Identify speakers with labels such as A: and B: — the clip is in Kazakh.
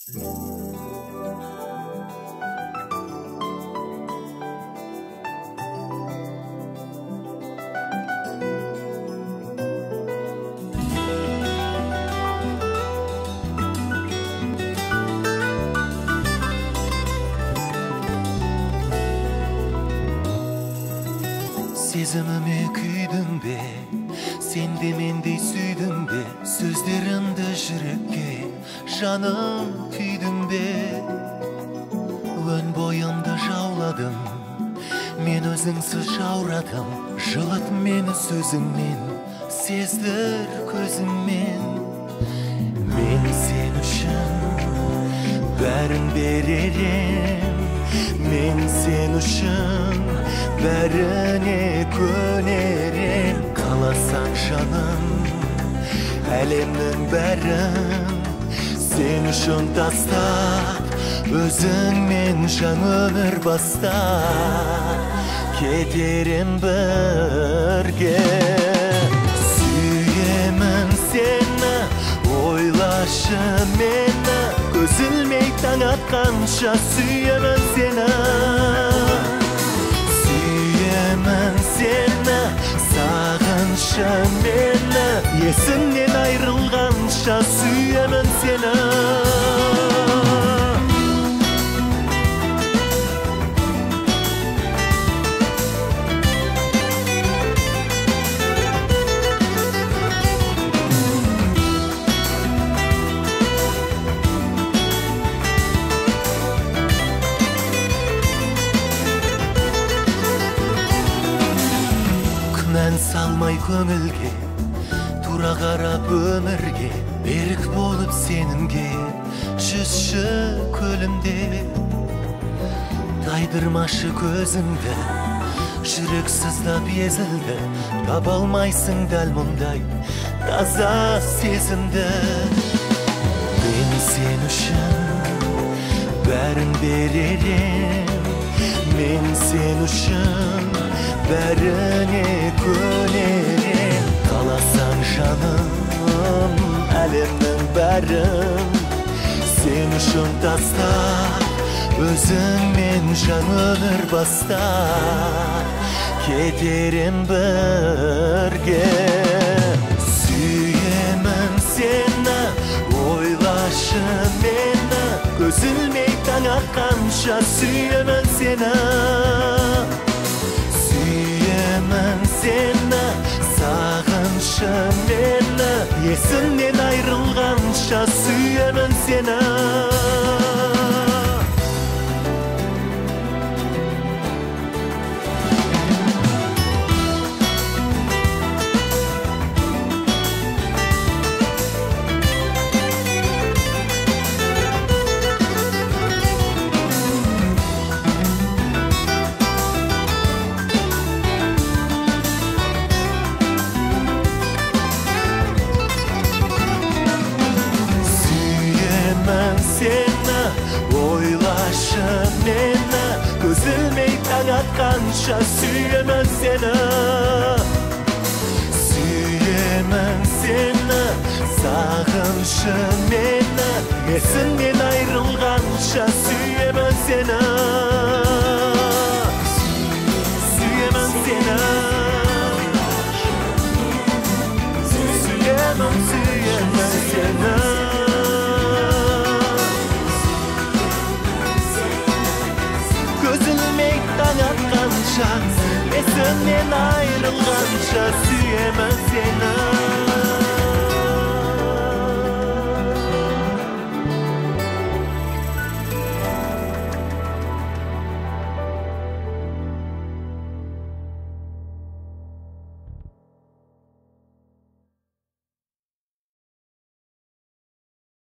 A: Сезіміме күйдің бе, сен де мендей сүйдің бе, сөздерімді жүрекке жаным күйдің бе. Өн бойымды жауладым, мен өзіңсіз жаурадым, жылыт мені сөзіңмен, сездір көзіңмен. Мен сен үшін бәрін берер ем, мен сен үшін бәріне көнер ем. Қаласаң жаным, әлемнің бәрін сен үшін тастап, өзіңмен жаңа өмір бастап кетерім бірге. Сүйемін сені, ойлашы мені, көз ілмей таң атқанша сүйемін сені. Сүйемін сені, сағыншы мені, есімнен айрылғанша сүйемін сені. Күмән салмай көңілге, тура қарап өмірге, берік болып сенімге жүзші көлімде. Тайдырмашы көзіңді, жүрек сыздап езілді, таба алмайсың дәл мұндай таза сезімді. Мен сен үшін бәрін берер ем, мен сен үшін бәріне көнер ем. Қаласаң жаным, әлемнің бәрін сен үшін тастап, өзіңмен жаңа өмір бастап кетерім бірге. Сүйемін сені, ойлашы мені, көз ілмей таң атқанша сүйемін сені. Сүйемін сені, сағыншы мені, есімнен айрылғанша сүйемін сені. Сені, ойлашы мені, көз ілмей таң атқанша сүйемін сені. Сүйемін сені, сағыншы мені, есімнен айрылғанша сүйемін сені. Сүйемін сені, сүйемін, сүйемін сені. Есімнен айрылғанша сүйемін сені.